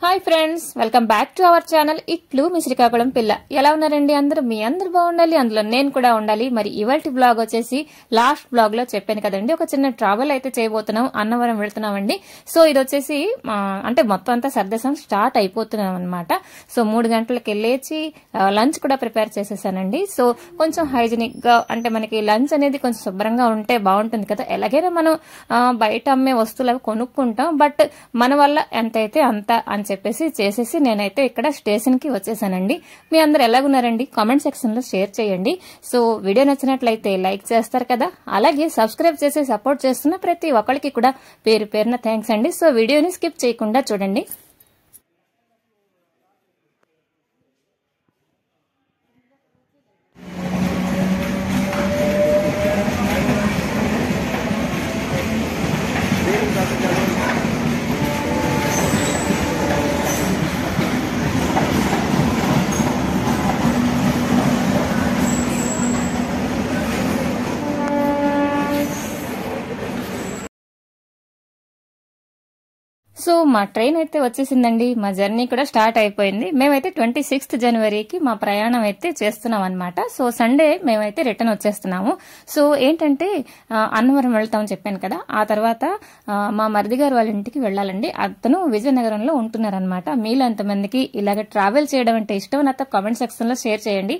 Hi friends, welcome back to our channel ఇట్లు మీ శ్రీకాకుళం పిల్ల. ఎలా ఉన్నారండి అందరూ? మీ అందరు బాగుండాలి, అందులో నేను కూడా ఉండాలి. మరి ఇవాల్టి బ్లాగ్ వచ్చేసి లాస్ట్ బ్లాగ్ లో చెప్పాను కదండి, ఒక చిన్న ట్రావెల్ అయితే చేయబోతున్నాం, అన్నవరం వెళ్తున్నామండి. సో ఇది వచ్చేసి అంటే మొత్తం అంతా సర్దేశం స్టార్ట్ అయిపోతున్నాం అనమాట. సో 3 గంటలకి వెళ్ళేసి లంచ్ కూడా ప్రిపేర్ చేసేసానండి. సో కొంచెం హైజీనిక్ గా, అంటే మనకి లంచ్ అనేది కొంచెం శుభ్రంగా ఉంటే బాగుంటుంది కదా. ఎలాగైనా మనం బయట అమ్మే వస్తువులు అవి కొనుక్కుంటాం, బట్ మన వల్ల ఎంతైతే అంత అని చెప్పేసి చేసేసి నేనైతే ఇక్కడ స్టేషన్ కి వచ్చేసానండి. మీ అందరు ఎలాగున్నారండి? కామెంట్ సెక్షన్ లో షేర్ చేయండి. సో వీడియో నచ్చినట్లయితే లైక్ చేస్తారు కదా, అలాగే సబ్స్క్రైబ్ చేసి సపోర్ట్ చేస్తున్న ప్రతి ఒక్కరికి కూడా పేరు పేరున థ్యాంక్స్ అండి. సో వీడియోని స్కిప్ చేయకుండా చూడండి. సో మా ట్రైన్ అయితే వచ్చేసిందండి, మా జర్నీ కూడా స్టార్ట్ అయిపోయింది. మేమైతే 26th జనవరికి మా ప్రయాణం అయితే చేస్తున్నాం అనమాట. సో సండే మేమైతే రిటర్న్ వచ్చేస్తున్నాము. సో ఏంటంటే అన్నవరం వెళ్తామని చెప్పాను కదా, ఆ తర్వాత మా మరిది గారు వాళ్ళ ఇంటికి వెళ్ళాలండి. అతను విజయనగరంలో ఉంటున్నారనమాట. మీలో ఎంతమందికి ఇలాగ ట్రావెల్ చేయడం అంటే ఇష్టం నాతో కామెంట్ సెక్షన్ లో షేర్ చేయండి.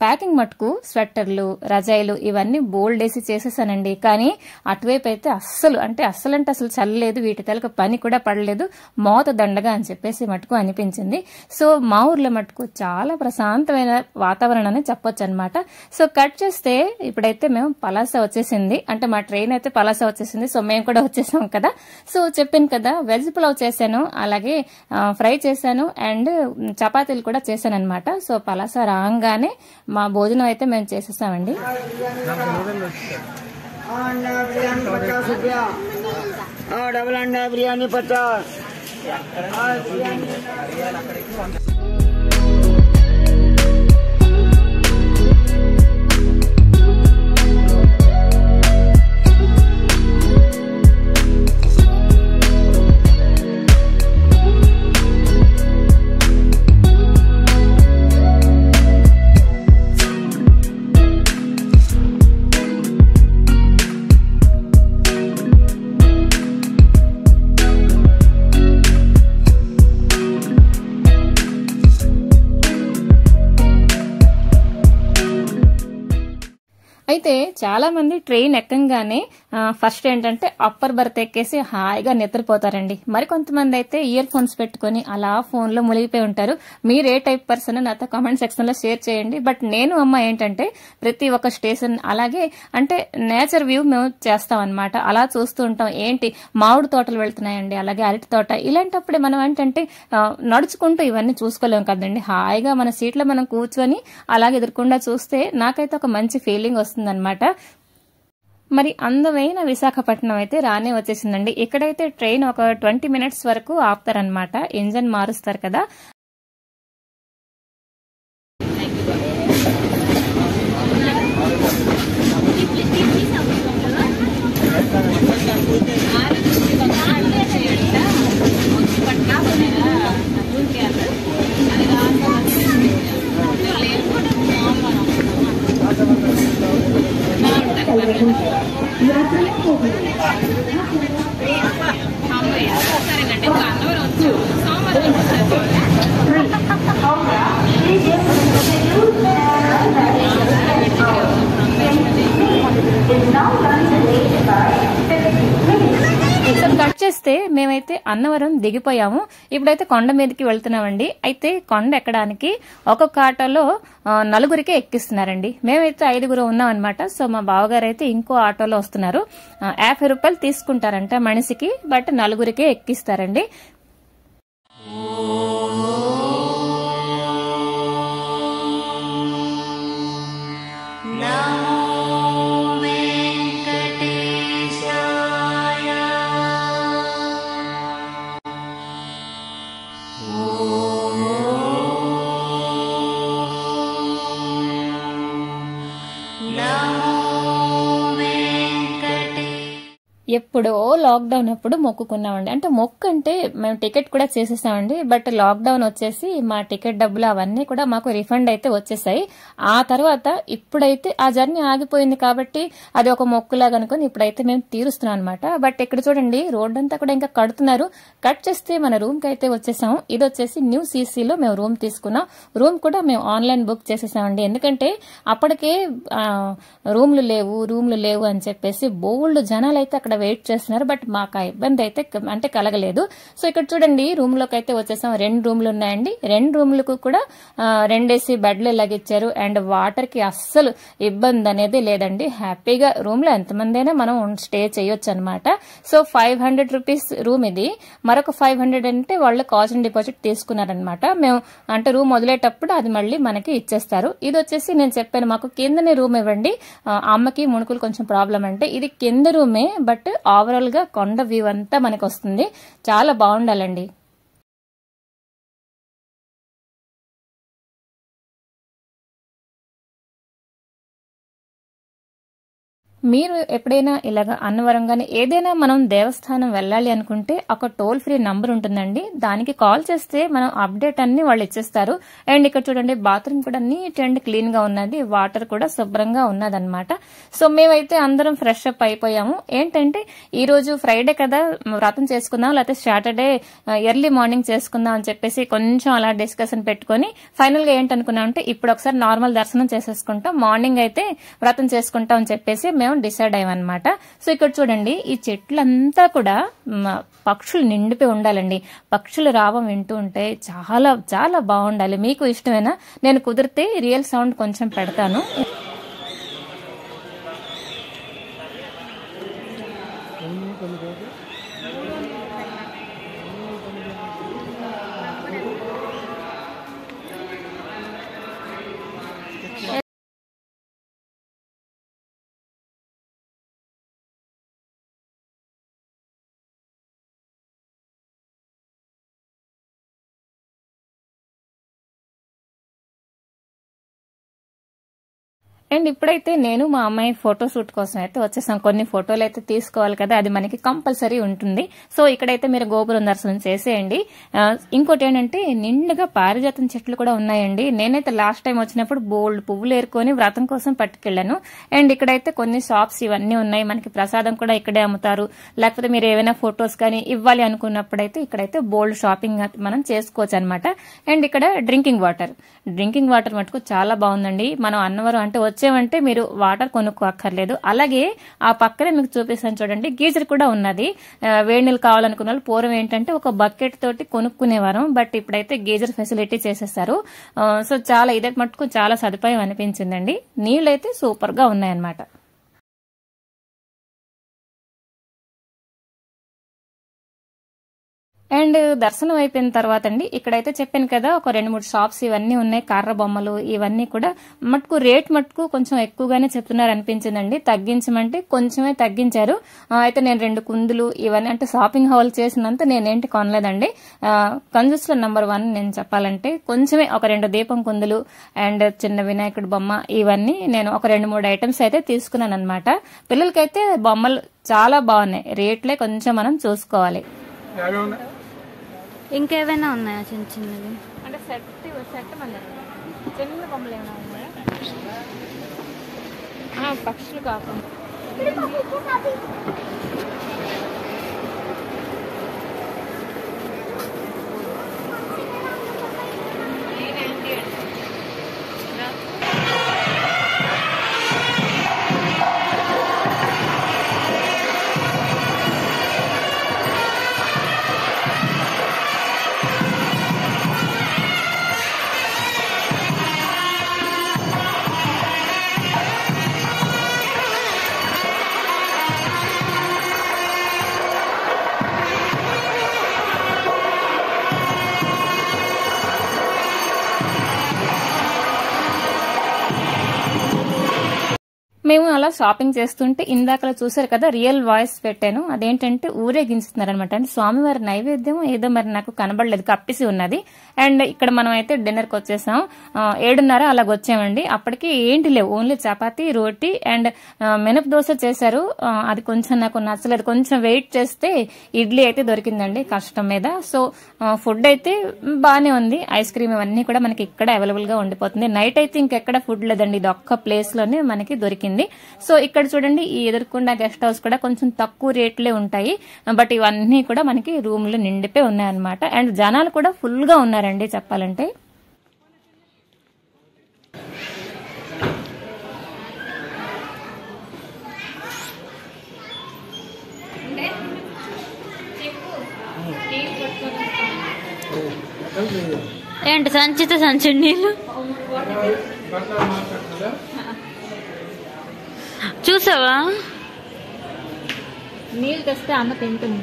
ప్యాకింగ్ మటుకు స్వెట్టర్లు, రజాయిలు ఇవన్నీ బోల్డ్ వేసి చేసేసానండి. కానీ అటువైపు అయితే అస్సలు చల్లలేదు, వీటి తలక పని కూడా పడలేదు, మోత దండగా అని చెప్పేసి మటుకు అనిపించింది. సో మా ఊర్లో మటుకు చాలా ప్రశాంతమైన వాతావరణం అని చెప్పొచ్చు అనమాట. సో కట్ చేస్తే ఇప్పుడైతే మేము పలాస వచ్చేసింది, అంటే మా ట్రైన్ అయితే పలాస వచ్చేసింది. సో మేము కూడా వచ్చేసాం కదా. సో చెప్పాను కదా, వెజ్ పులావ్ చేశాను, అలాగే ఫ్రై చేశాను, అండ్ చపాతీలు కూడా చేశాను అనమాట. సో పలాస రాగానే మా భోజనం అయితే మేము చేసేసామండి. डबल अंडा बिरयानी 50। అయితే చాలా మంది ట్రైన్ ఎక్కంగానే ఫస్ట్ ఏంటంటే అప్పర్ బర్త్ ఎక్కేసి హాయిగా నిద్రపోతారండి. మరి కొంతమంది అయితే ఇయర్ ఫోన్స్ పెట్టుకుని అలా ఫోన్ లో మునిగిపోయి ఉంటారు. మీరు ఏ టైప్ పర్సన్ నాతో కామెంట్ సెక్షన్ లో షేర్ చేయండి. బట్ నేను ఏంటంటే ప్రతి ఒక్క స్టేషన్ అలాగే అంటే నేచర్ వ్యూ మేము చేస్తాం అనమాట. అలా చూస్తూ ఉంటాం. ఏంటి మామిడి తోటలు వెళ్తున్నాయండి, అలాగే అరటి తోట. ఇలాంటప్పుడే మనం ఏంటంటే నడుచుకుంటూ ఇవన్నీ చూసుకోలేం కదండి. హాయిగా మన సీట్లో మనం కూర్చొని అలాగే ఎదుర్కొండా చూస్తే నాకైతే ఒక మంచి ఫీలింగ్ వస్తుంది అనమాట. మరి అందమైన విశాఖపట్నం అయితే రానే వచ్చేసిందండి. ఇక్కడైతే ట్రైన్ ఒక 20 minutes వరకు ఆపుతారనమాట, ఇంజన్ మారుస్తారు కదా. చేస్తే మేమైతే అన్నవరం దిగిపోయాము. ఇప్పుడైతే కొండ మీదకి వెళ్తున్నామండి. అయితే కొండ ఎక్కడానికి ఒక్కొక్క ఆటోలో 4 ఎక్కిస్తున్నారండి. మేమైతే 5 ఉన్నాం అనమాట. సో మా బావగారు అయితే ఇంకో ఆటోలో వస్తున్నారు. 50 రూపాయలు తీసుకుంటారంట మనిషికి, బట్ 4 ఎక్కిస్తారండి. ఎప్పుడో లాక్డౌన్ అప్పుడు మొక్కుకున్నామండి. అంటే మొక్కు అంటే మేము టికెట్ కూడా చేసేసామండి. బట్ లాక్డౌన్ వచ్చేసి మా టికెట్ డబ్బులు అవన్నీ కూడా మాకు రిఫండ్ అయితే వచ్చేసాయి. ఆ తర్వాత ఇప్పుడైతే ఆ జర్నీ ఆగిపోయింది కాబట్టి అది ఒక మొక్కులాగా అనుకుని ఇప్పుడైతే మేము తీరుస్తున్నాం అనమాట. బట్ ఇక్కడ చూడండి రోడ్ అంతా కూడా ఇంకా కడుతున్నారు. కట్ చేస్తే మన రూమ్ కి అయితే వచ్చేసాము. ఇది వచ్చేసి న్యూ సీసీలో మేము రూమ్ తీసుకున్నాం. రూమ్ కూడా మేము ఆన్లైన్ బుక్ చేసేసామండి. ఎందుకంటే అప్పటికే రూమ్లు లేవు అని చెప్పేసి బోల్డ్ జనాలు అయితే అక్కడ వెయిట్ చేస్తున్నారు. బట్ మాకు ఆ ఇబ్బంది అయితే అంటే కలగలేదు. సో ఇక్కడ చూడండి రూమ్ లోకి అయితే వచ్చేసాం. 2 రూమ్లు ఉన్నాయండి. 2 రూమ్లకు కూడా 2 AC బెడ్లు ఇలాగిచ్చారు. అండ్ వాటర్ కి అస్సలు ఇబ్బంది అనేది లేదండి. హ్యాపీగా రూమ్ లో ఎంతమంది అయినా మనం స్టే చేయొచ్చు అనమాట. సో 500 రూపీస్ రూమ్ ఇది. మరొక 500 అంటే వాళ్ళు కాస్ట్ అండ్ డిపాజిట్ తీసుకున్నారనమాట. మేము అంటే రూమ్ వదిలేటప్పుడు అది మళ్ళీ మనకి ఇచ్చేస్తారు. ఇది వచ్చేసి నేను చెప్పాను మాకు కిందనే రూమ్ ఇవ్వండి, అమ్మకి ముణుకులు కొంచెం ప్రాబ్లం అంటే ఇది కింద రూమే. బట్ ఓవరాల్ గా కొండ వ్యూ అంతా మనకు వస్తుంది. చాలా బాగుండాలండి. మీరు ఎప్పుడైనా ఇలాగ అన్నవరం గానీ ఏదైనా మనం దేవస్థానం వెళ్ళాలి అనుకుంటే ఒక టోల్ ఫ్రీ నంబర్ ఉంటుందండి. దానికి కాల్ చేస్తే మనం అప్డేట్ అన్ని వాళ్ళు ఇచ్చేస్తారు. అండ్ ఇక్కడ చూడండి బాత్రూమ్ కూడా నీట్ అండ్ క్లీన్ గా ఉన్నది. వాటర్ కూడా శుభ్రంగా ఉన్నదన్నమాట. సో మేమైతే అందరం ఫ్రెష్ అప్ అయిపోయాము. ఏంటంటే ఈ రోజు ఫ్రైడే కదా, వ్రతం చేసుకుందాం లేకపోతే సాటర్డే ఎర్లీ మార్నింగ్ చేసుకుందాం అని చెప్పేసి కొంచెం అలా డిస్కషన్ పెట్టుకుని ఫైనల్ గా ఏంటనుకున్నాం అంటే ఇప్పుడు ఒకసారి నార్మల్ దర్శనం చేసేసుకుంటాం, మార్నింగ్ అయితే వ్రతం చేసుకుంటాం అని చెప్పేసి మేము డిసైడ్ అయ్యామన్నమాట. సో ఇక్కడ చూడండి ఈ చెట్లంతా కూడా పక్షులు నిండిపోయి ఉండాలండి. పక్షులు రావం వింటూ ఉంటే చాలా చాలా బాగుండాలి. మీకు ఇష్టమేనా? నేను కుదిరితే రియల్ సౌండ్ కొంచెం పెడతాను. అండ్ ఇప్పుడైతే నేను మా అమ్మాయి ఫోటో షూట్ కోసం అయితే వచ్చేసాం. కొన్ని ఫోటోలు అయితే తీసుకోవాలి కదా, అది మనకి కంపల్సరీ ఉంటుంది. సో ఇక్కడైతే మీరు గోపురం దర్శనం చేసేయండి. ఇంకోటి ఏంటంటే నిండుగా పారిజాతం చెట్లు కూడా ఉన్నాయండి. నేనైతే లాస్ట్ టైం వచ్చినప్పుడు బోల్డ్ పువ్వులు ఏరుకొని వ్రతం కోసం పట్టుకెళ్లాను. అండ్ ఇక్కడైతే కొన్ని షాప్స్ ఇవన్నీ ఉన్నాయి. మనకి ప్రసాదం కూడా ఇక్కడే అమ్ముతారు. లేకపోతే మీరు ఏమైనా ఫొటోస్ కానీ ఇవ్వాలి అనుకున్నప్పుడైతే ఇక్కడైతే బోల్డ్ షాపింగ్ మనం చేసుకోవచ్చు అనమాట. అండ్ ఇక్కడ డ్రింకింగ్ వాటర్ మటుకు చాలా బాగుందండి. మనం అన్నవరం అంటే వచ్చేవంటే మీరు వాటర్ కొనుక్కోక్కర్లేదు. అలాగే ఆ పక్కనే మీకు చూపిస్తాను చూడండి, గీజర్ కూడా ఉన్నది. వేడి నీళ్ళు కావాలనుకున్న వాళ్ళు పూర్వం ఏంటంటే ఒక బకెట్ తోటి కొనుక్కునేవారు. బట్ ఇప్పుడైతే గీజర్ ఫెసిలిటీ చేసేస్తారు. సో చాలా ఇదే మటుకు చాలా సదుపాయం అనిపించిందండి. నీళ్ళు అయితే సూపర్ గా ఉన్నాయన్నమాట. అండ్ దర్శనం అయిపోయిన తర్వాత అండి ఇక్కడైతే చెప్పాను కదా ఒక 2-3 షాప్స్ ఇవన్నీ ఉన్నాయి. కర్ర బొమ్మలు ఇవన్నీ కూడా మటుకు రేట్ మటుకు కొంచెం ఎక్కువగానే చెప్తున్నారు అనిపించిందండి. తగ్గించమంటే కొంచెమే తగ్గించారు. అయితే నేను 2 కుందులు ఇవన్నీ అంటే షాపింగ్ హాల్ చేసినంత నేనేంటి కొనలేదండి. కంజూస్ లో నంబర్ 1 నేను చెప్పాలంటే కొంచెమే ఒక 2 దీపం కుందులు అండ్ చిన్న వినాయకుడి బొమ్మ ఇవన్నీ నేను ఒక 2-3 ఐటమ్స్ అయితే తీసుకున్నాను అనమాట. పిల్లలకైతే బొమ్మలు చాలా బాగున్నాయి. రేట్లే కొంచెం మనం చూసుకోవాలి. ఇంకేమైనా ఉన్నాయా చిన్న చిన్నవి? అంటే సెట్ చిన్న బొమ్మలు ఏమైనా ఉన్నాయా? పక్షులు కాకుండా మేము అలా షాపింగ్ చేస్తుంటే ఇందాకలా చూసారు కదా రియల్ వాయిస్ పెట్టాను. అదేంటంటే ఊరేగించుతున్నారు అనమాట. అంటే స్వామివారి నైవేద్యం ఏదో మరి నాకు కనబడలేదు, కప్పిసి ఉన్నది. అండ్ ఇక్కడ మనం అయితే డిన్నర్ కి వచ్చేసాం. 7:30 అలాగ వచ్చామండి. అప్పటికి ఏంటి లేవు, ఓన్లీ చపాతీ రోటీ అండ్ మినప దోశ చేశారు. అది కొంచెం నాకు నచ్చలేదు. కొంచెం వెయిట్ చేస్తే ఇడ్లీ అయితే దొరికిందండి కష్టం మీద. సో ఫుడ్ అయితే బానే ఉంది. ఐస్ క్రీమ్ ఇవన్నీ కూడా మనకి ఇక్కడ అవైలబుల్ గా ఉండిపోతుంది. నైట్ అయితే ఇంకెక్కడ ఫుడ్ లేదండి, ఇది ఒక్క ప్లేస్ లోనే మనకి దొరికింది. సో ఇక్కడ చూడండి ఈ ఎదుర్కొండ గెస్ట్ హౌస్ కూడా కొంచెం తక్కువ రేట్లే ఉంటాయి. బట్ ఇవన్నీ కూడా మనకి రూమ్ లో నిండిపోయి ఉన్నాయన్నమాట. అండ్ జనాలు కూడా ఫుల్ గా ఉన్నారండి చెప్పాలంటే. ఏంటి సంచిత సంచి నీళ్ళు చూసావా? నీళ్ళు తెస్తే అమ్మ తింటుంది.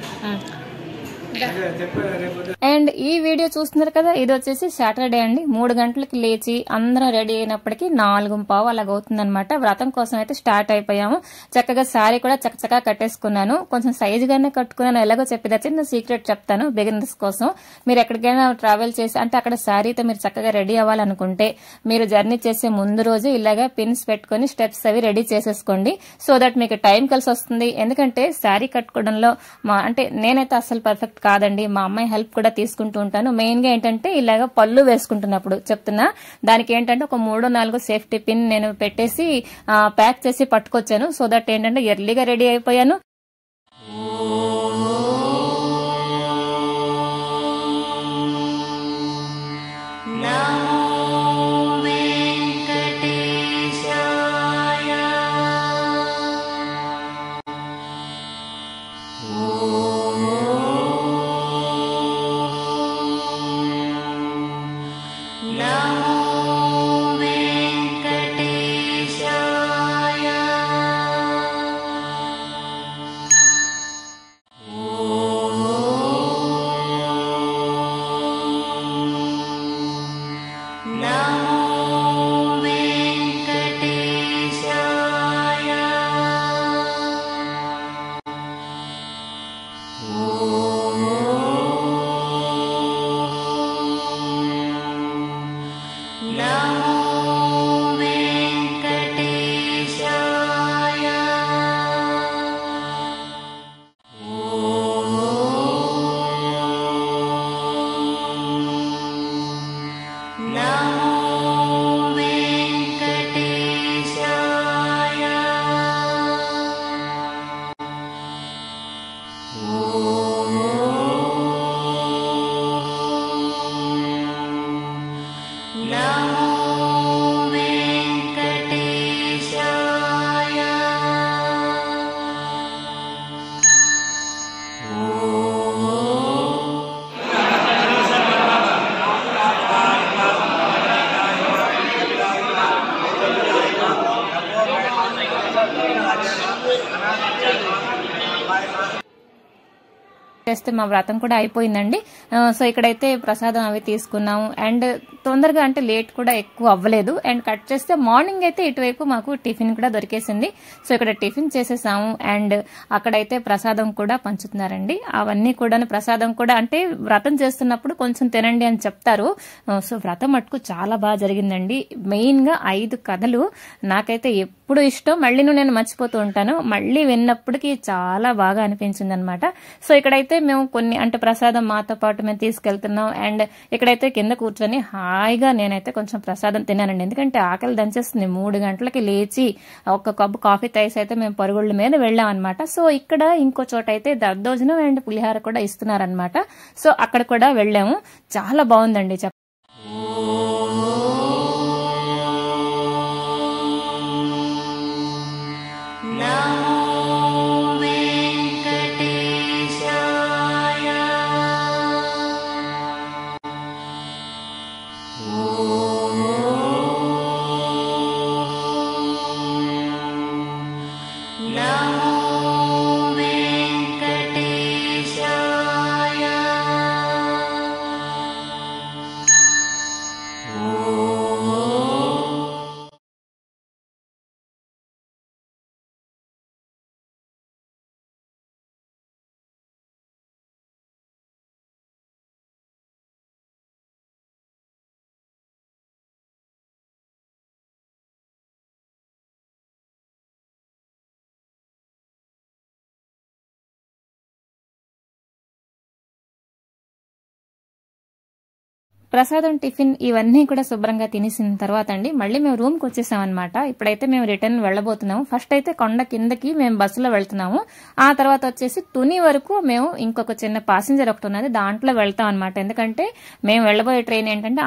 అండ్ ఈ వీడియో చూస్తున్నారు కదా, ఇది వచ్చేసి సాటర్డే అండి. 3 గంటలకి లేచి అందరం రెడీ అయినప్పటికీ 4:15 అలాగ అవుతుంది అనమాట. వ్రతం కోసం అయితే స్టార్ట్ అయిపోయాము. చక్కగా శారీ కూడా చక్కచక్కగా కట్టేసుకున్నాను. కొంచెం సైజుగానే కట్టుకున్నాను. ఎలాగో చెప్పేది చిన్న సీక్రెట్ చెప్తాను బిగినర్స్ కోసం. మీరు ఎక్కడికైనా ట్రావెల్ చేసి అంటే అక్కడ శారీతో మీరు చక్కగా రెడీ అవ్వాలనుకుంటే మీరు జర్నీ చేసే ముందు రోజు ఇలాగా పిన్స్ పెట్టుకుని స్టెప్స్ అవి రెడీ చేసేసుకోండి. సో దట్ మీకు టైం కలిసి వస్తుంది. ఎందుకంటే శారీ కట్టుకోవడంలో అంటే నేనైతే అసలు పర్ఫెక్ట్ కాదండి. మా అమ్మాయి హెల్ప్ కూడా తీసుకుంటూ ఉంటాను. మెయిన్ గా ఏంటంటే ఇలాగ పళ్ళు వేసుకుంటున్నప్పుడు చెప్తున్నా, దానికి ఏంటంటే ఒక 3-4 సేఫ్టీ పిన్ నేను పెట్టేసి ప్యాక్ చేసి పట్టుకొచ్చాను. సో దట్ ఏంటంటే ఎర్లీగా రెడీ అయిపోయాను. చేస్తే మా వ్రతం కూడా అయిపోయిందండి. సో ఇక్కడైతే ప్రసాదం అవి తీసుకున్నాము. అండ్ తొందరగా అంటే లేట్ కూడా ఎక్కువ అవ్వలేదు. అండ్ కట్ చేస్తే మార్నింగ్ అయితే ఇటువైపు మాకు టిఫిన్ కూడా దొరికేసింది. సో ఇక్కడ టిఫిన్ చేసేసాము. అండ్ అక్కడైతే ప్రసాదం కూడా పంచుతున్నారండి. అవన్నీ కూడా ప్రసాదం కూడా అంటే వ్రతం చేస్తున్నప్పుడు కొంచెం తినండి అని చెప్తారు. సో వ్రతం మటుకు చాలా బాగా జరిగిందండి. మెయిన్ గా 5 కథలు నాకైతే ఎప్పుడు ఇష్టం. మళ్ళీ నేను మర్చిపోతూ ఉంటాను. మళ్ళీ విన్నప్పటికీ చాలా బాగా అనిపించింది అనమాట. సో ఇక్కడైతే మేము కొన్ని అంటే ప్రసాదం మాతో పాటు మేము తీసుకెళ్తున్నాం. అండ్ ఇక్కడైతే కింద కూర్చొని హాయిగా నేనైతే కొంచెం ప్రసాదం తిన్నానండి. ఎందుకంటే ఆకలి దంచేస్తుంది. 3 గంటలకి లేచి ఒక కప్పు కాఫీ తాగేసి అయితే మేము పరుగుళ్ళ మీద వెళ్ళాం అనమాట. సో ఇక్కడ ఇంకో చోట అయితే దద్దోజనం అండ్ పులిహార కూడా ఇస్తున్నారనమాట. సో అక్కడ కూడా వెళ్ళాము. చాలా బాగుందండి. ప్రసాదం టిఫిన్ ఇవన్నీ కూడా శుభ్రంగా తినేసిన తర్వాత అండి మళ్ళీ మేము రూమ్కి వచ్చేసాం అనమాట. ఇప్పుడైతే మేము రిటర్న్ వెళ్ళబోతున్నాము. ఫస్ట్ అయితే కొండ కిందకి మేము బస్సులో వెళ్తున్నాము. ఆ తర్వాత వచ్చేసి తుని వరకు మేము ఇంకొక చిన్న ప్యాసింజర్ ఒకటి ఉన్నది, దాంట్లో వెళ్తాం అనమాట. ఎందుకంటే మేము వెళ్ళబోయే ట్రైన్ ఏంటంటే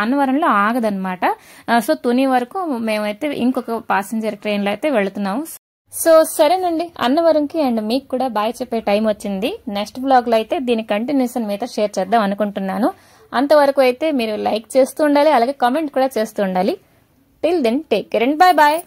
అన్నవరంలో ఆగదనమాట. సో తుని వరకు మేమైతే ఇంకొక ప్యాసింజర్ ట్రైన్లో అయితే వెళుతున్నాము. సో సరేనండి, అన్నవరంకి అండ్ మీకు కూడా బాయ్ చెప్పే టైం వచ్చింది. నెక్స్ట్ బ్లాగ్ లో అయితే దీని కంటిన్యూషన్ మీతో షేర్ చేద్దాం అనుకుంటున్నాను. అంతవరకు అయితే మీరు లైక్ చేస్తూ ఉండాలి, అలాగే కామెంట్ కూడా చేస్తూ ఉండాలి. Till then take care and bye bye.